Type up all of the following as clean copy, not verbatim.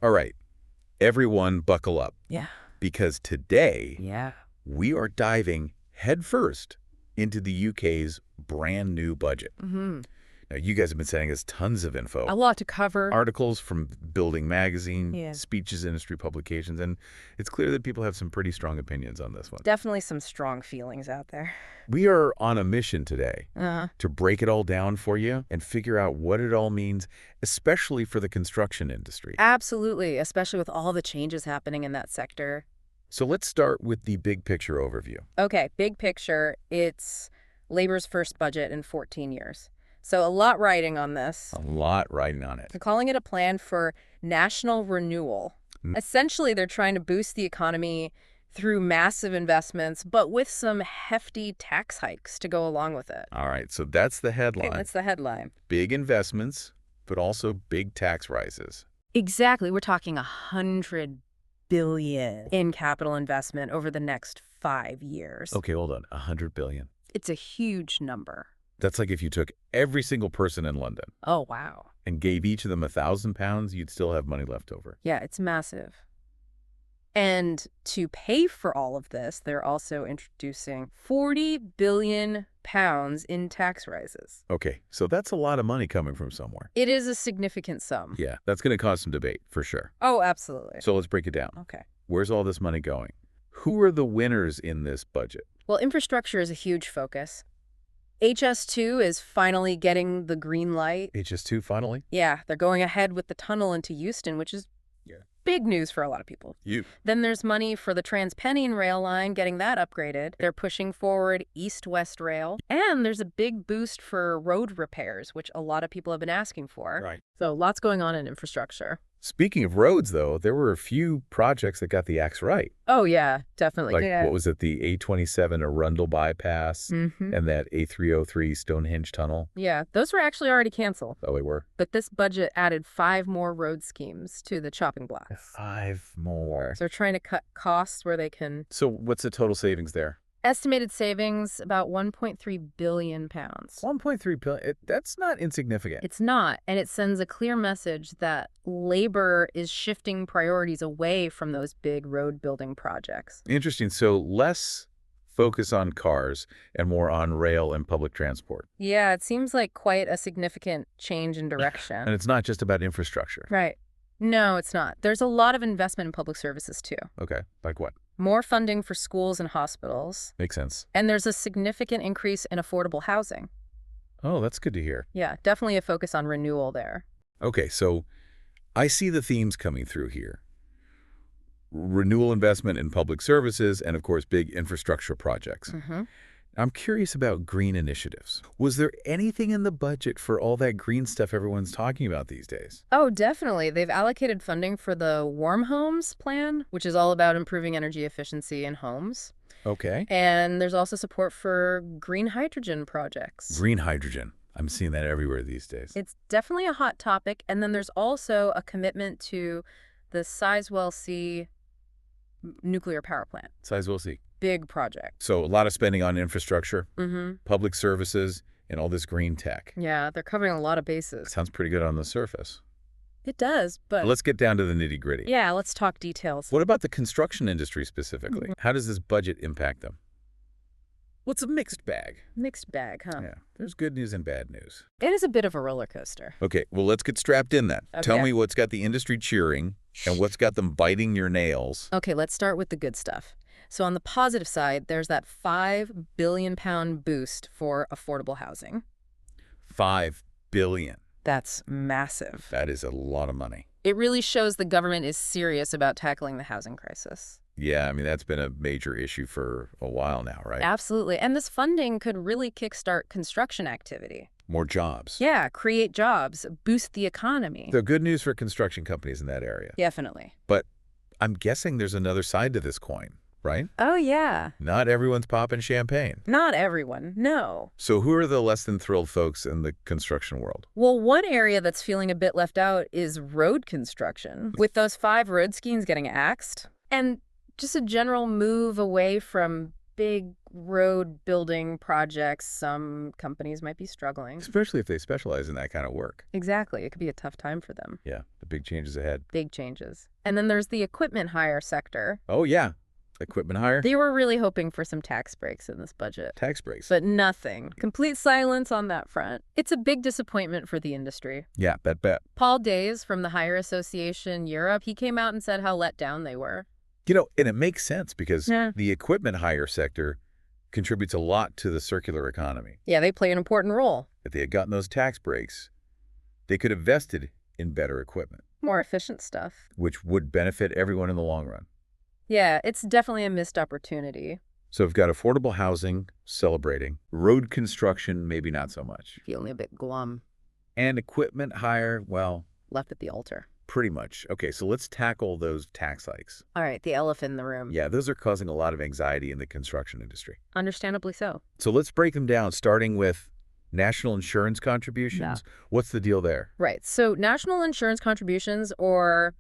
All right, everyone buckle up, Yeah. because today Yeah. we are diving headfirst into the UK's brand new budget. Mm-hmm. Now, you guys have been sending us tons of info. A lot to cover. Articles from Building Magazine, Yeah. speeches, industry publications, and it's clear that people have some pretty strong opinions on this one. Definitely some strong feelings out there. We are on a mission today Uh-huh. to break it all down for you and figure out what it all means, especially for the construction industry. Absolutely, especially with all the changes happening in that sector. So let's start with the big picture overview. Okay, big picture, it's labor's first budget in 14 years. So a lot riding on this. A lot riding on it. They're calling it a plan for national renewal. Mm. Essentially, they're trying to boost the economy through massive investments, but with some hefty tax hikes to go along with it. All right, so that's the headline. Okay, that's the headline. Big investments, but also big tax rises. Exactly. We're talking $100 billion in capital investment over the next 5 years. Okay, hold on. 100 billion. It's a huge number. That's like if you took every single person in London Oh, wow. and gave each of them £1,000, you'd still have money left over. Yeah, it's massive. And to pay for all of this, they're also introducing £40 billion in tax rises. Okay, so that's a lot of money coming from somewhere. It is a significant sum. Yeah, that's going to cause some debate, for sure. Oh, absolutely. So let's break it down. Okay. Where's all this money going? Who are the winners in this budget? Well, infrastructure is a huge focus. HS2 is finally getting the green light. HS2, finally? Yeah, they're going ahead with the tunnel into Euston, which is big news for a lot of people. Then there's money for the TransPennine rail line, getting that upgraded. They're pushing forward East-West Rail. And there's a big boost for road repairs, which a lot of people have been asking for. Right. So lots going on in infrastructure. Speaking of roads, though, there were a few projects that got the axe right. Oh, yeah, definitely. Like, what was it, the A27 Arundel Bypass Mm-hmm. and that A303 Stonehenge Tunnel? Yeah, those were actually already canceled. Oh, they were? But this budget added 5 more road schemes to the chopping block. 5 more. So they're trying to cut costs where they can. So what's the total savings there? Estimated savings, about £1.3 billion. 1.3 billion. That's not insignificant. It's not, and it sends a clear message that labor is shifting priorities away from those big road building projects. Interesting. So less focus on cars and more on rail and public transport. Yeah, it seems like quite a significant change in And direction. it's not just about infrastructure. Right. No, it's not. There's a lot of investment in public services, too. Okay. Like what? More funding for schools and hospitals. Makes sense. And there's a significant increase in affordable housing. Oh, that's good to hear. Yeah, definitely a focus on renewal there. Okay, so I see the themes coming through here. Renewal investment in public services and, of course, big infrastructure projects. Mm-hmm. I'm curious about green initiatives. Was there anything in the budget for all that green stuff everyone's talking about these days? Oh, definitely. They've allocated funding for the Warm Homes plan, which is all about improving energy efficiency in homes. Okay. And there's also support for green hydrogen projects. Green hydrogen. I'm seeing that everywhere these days. It's definitely a hot topic. And then there's also a commitment to the Sizewell C nuclear power plant. Sizewell C. Big project. So a lot of spending on infrastructure, Mm-hmm. public services, and all this green tech. Yeah, they're covering a lot of bases. Sounds pretty good on the surface. It does, but Let's get down to the nitty-gritty. yeah, let's talk details. What about the construction industry specifically? How does this budget impact them? What's a mixed bag? Mixed bag, huh? Yeah, there's good news and bad news. It is a bit of a roller coaster. Okay, well, let's get strapped in then. Tell Okay. me what's got the industry cheering and what's got them biting your nails. Okay, let's start with the good stuff. So on the positive side, there's that £5 billion boost for affordable housing. 5 billion. That's massive. That is a lot of money. It really shows the government is serious about tackling the housing crisis. Yeah, I mean, that's been a major issue for a while now, right? Absolutely. And this funding could really kickstart construction activity. More jobs. Yeah, create jobs, boost the economy. So good news for construction companies in that area. Definitely. But I'm guessing there's another side to this coin, right? Oh, yeah. Not everyone's popping champagne. Not everyone, no. So who are the less than thrilled folks in the construction world? Well, one area that's feeling a bit left out is road construction, with those 5 road schemes getting axed. And just a general move away from big road building projects. Some companies might be struggling. Especially if they specialize in that kind of work. Exactly. It could be a tough time for them. Yeah, the big changes ahead. Big changes. And then there's the equipment hire sector. Oh, yeah. Equipment hire. They were really hoping for some tax breaks in this budget. Tax breaks. But nothing. Complete silence on that front. It's a big disappointment for the industry. Yeah, bet. Paul Days from the Hire Association Europe, he came out and said how let down they were. And it makes sense because the equipment hire sector contributes a lot to the circular economy. Yeah, they play an important role. If they had gotten those tax breaks, they could have invested in better equipment. More efficient stuff. Which would benefit everyone in the long run. Yeah, it's definitely a missed opportunity. So we've got affordable housing, celebrating. Road construction, maybe not so much. Feeling a bit glum. And equipment hire, well... left at the altar. Pretty much. Okay, so let's tackle those tax hikes. All right, the elephant in the room. Yeah, those are causing a lot of anxiety in the construction industry. Understandably so. So let's break them down, starting with national insurance contributions. Yeah. What's the deal there? Right, so national insurance contributions, or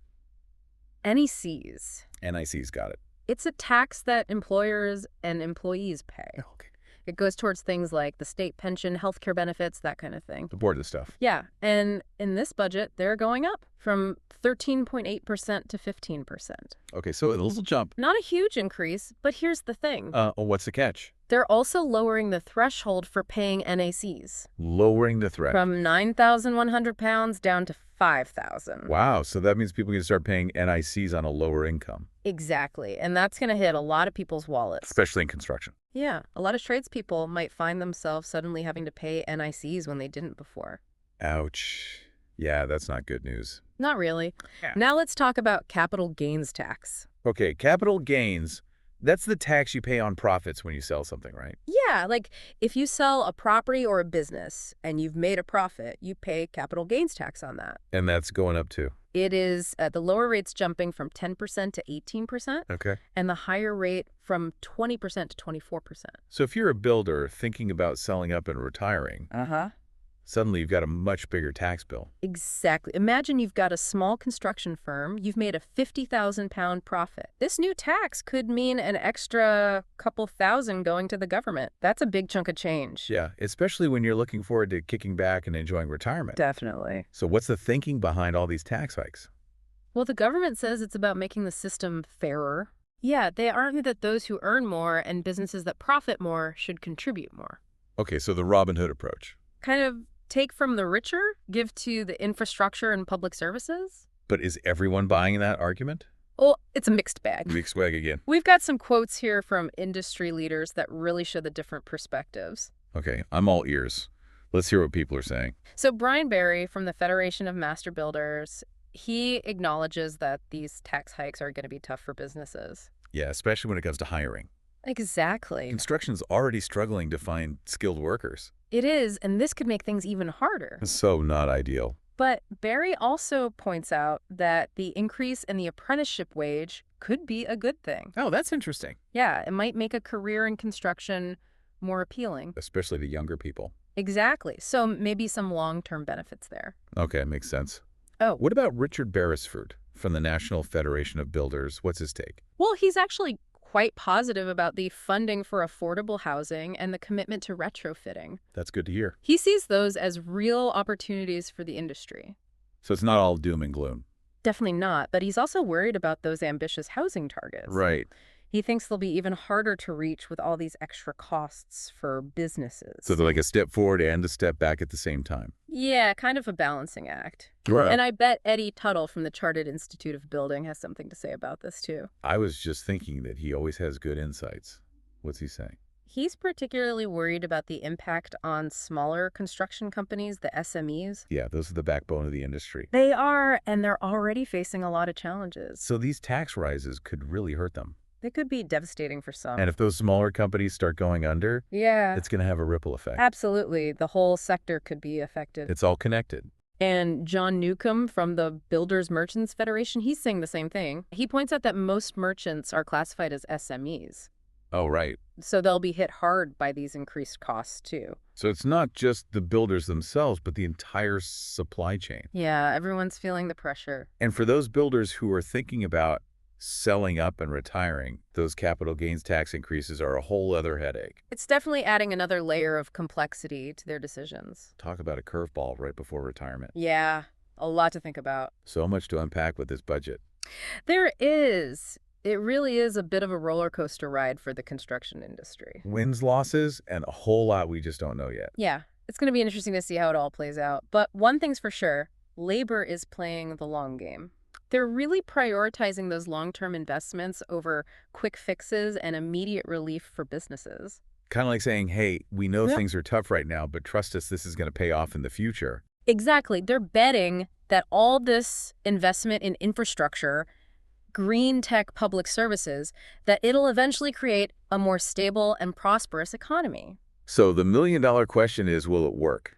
NECs. NIC's got it. It's a tax that employers and employees pay. Okay. It goes towards things like the state pension, healthcare benefits, that kind of thing. Support this stuff. Yeah, and in this budget, they're going up from 13.8% to 15%. Okay, so a little jump. Not a huge increase, but here's the thing. What's the catch? They're also lowering the threshold for paying NACs. Lowering the threat. From 9,100 pounds down to 5,000. Wow, so that means people can start paying NICs on a lower income. Exactly, and that's going to hit a lot of people's wallets. Especially in construction. Yeah, a lot of tradespeople might find themselves suddenly having to pay NICs when they didn't before. Ouch. Yeah, that's not good news. Not really. Yeah. Now let's talk about capital gains tax. Okay, capital gains, that's the tax you pay on profits when you sell something, right? Yeah, like if you sell a property or a business and you've made a profit, you pay capital gains tax on that. And that's going up too. It is, the lower rate's jumping from 10% to 18%. Okay. And the higher rate from 20% to 24%. So if you're a builder thinking about selling up and retiring, suddenly you've got a much bigger tax bill. Exactly. Imagine you've got a small construction firm. You've made a 50,000 pound profit. This new tax could mean an extra couple thousand going to the government. That's a big chunk of change. Yeah, especially when you're looking forward to kicking back and enjoying retirement. Definitely. So what's the thinking behind all these tax hikes? Well, the government says it's about making the system fairer. Yeah, they argue that those who earn more and businesses that profit more should contribute more. Okay, so the Robin Hood approach. Kind of take from the richer, give to the infrastructure and public services. But is everyone buying that argument? Well, it's a mixed bag. Mixed bag again. We've got some quotes here from industry leaders that really show the different perspectives. Okay, I'm all ears. Let's hear what people are saying. So Brian Barry from the Federation of Master Builders, he acknowledges that these tax hikes are going to be tough for businesses. Yeah, especially when it comes to hiring. Exactly. Construction's already struggling to find skilled workers. It is, and this could make things even harder. So not ideal. But Barry also points out that the increase in the apprenticeship wage could be a good thing. Oh, that's interesting. Yeah, it might make a career in construction more appealing. Especially to younger people. Exactly. So maybe some long-term benefits there. Okay, makes sense. Oh. What about Richard Beresford from the National Federation of Builders? What's his take? Well, he's actually quite positive about the funding for affordable housing and the commitment to retrofitting. That's good to hear. He sees those as real opportunities for the industry. So it's not all doom and gloom. Definitely not, but he's also worried about those ambitious housing targets. Right. He thinks they'll be even harder to reach with all these extra costs for businesses. So they're like a step forward and a step back at the same time. Yeah, kind of a balancing act. Right. And I bet Eddie Tuttle from the Chartered Institute of Building has something to say about this, too. I was just thinking that he always has good insights. What's he saying? He's particularly worried about the impact on smaller construction companies, the SMEs. Yeah, those are the backbone of the industry. They are, and they're already facing a lot of challenges. So these tax rises could really hurt them. They could be devastating for some. And if those smaller companies start going under, it's going to have a ripple effect. Absolutely. The whole sector could be affected. It's all connected. And John Newcomb from the Builders Merchants Federation, he's saying the same thing. He points out that most merchants are classified as SMEs. Oh, right. So they'll be hit hard by these increased costs, too. So it's not just the builders themselves, but the entire supply chain. Yeah, everyone's feeling the pressure. And for those builders who are thinking about selling up and retiring, those capital gains tax increases are a whole other headache. It's definitely adding another layer of complexity to their decisions. Talk about a curveball right before retirement. Yeah. A lot to think about. So much to unpack with this budget. There is. It really is a bit of a roller coaster ride for the construction industry. Wins, losses, and a whole lot we just don't know yet. Yeah, it's going to be interesting to see how it all plays out. But one thing's for sure, labor is playing the long game. They're really prioritizing those long-term investments over quick fixes and immediate relief for businesses. Kind of like saying, hey, we know things are tough right now, but trust us, this is going to pay off in the future. Exactly. They're betting that all this investment in infrastructure, green tech public services, that it'll eventually create a more stable and prosperous economy. So the million-dollar question is, will it work?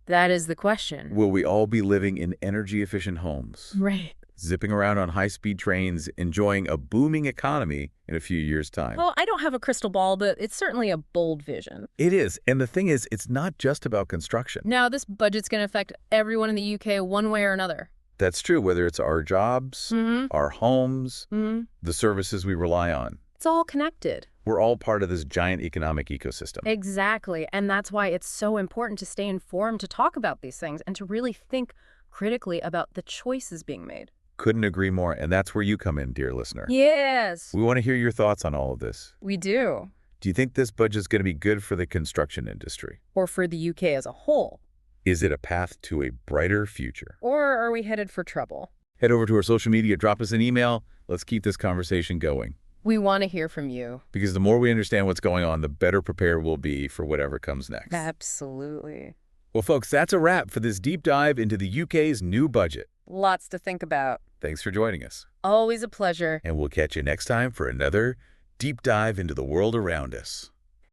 That is the question. Will we all be living in energy-efficient homes? Right. Zipping around on high-speed trains, enjoying a booming economy in a few years' time? Well, I don't have a crystal ball, but it's certainly a bold vision. It is. And the thing is, it's not just about construction. Now, this budget's going to affect everyone in the UK one way or another. That's true, whether it's our jobs, our homes, the services we rely on. It's all connected. We're all part of this giant economic ecosystem. Exactly. And that's why it's so important to stay informed, to talk about these things, and to really think critically about the choices being made. Couldn't agree more, and that's where you come in, dear listener. Yes. We want to hear your thoughts on all of this. We do. Do you think this budget's going to be good for the construction industry? Or for the UK as a whole? Is it a path to a brighter future? Or are we headed for trouble? Head over to our social media, drop us an email. Let's keep this conversation going. We want to hear from you. Because the more we understand what's going on, the better prepared we'll be for whatever comes next. Absolutely. Well, folks, that's a wrap for this deep dive into the UK's new budget. Lots to think about. Thanks for joining us. Always a pleasure. And we'll catch you next time for another deep dive into the world around us.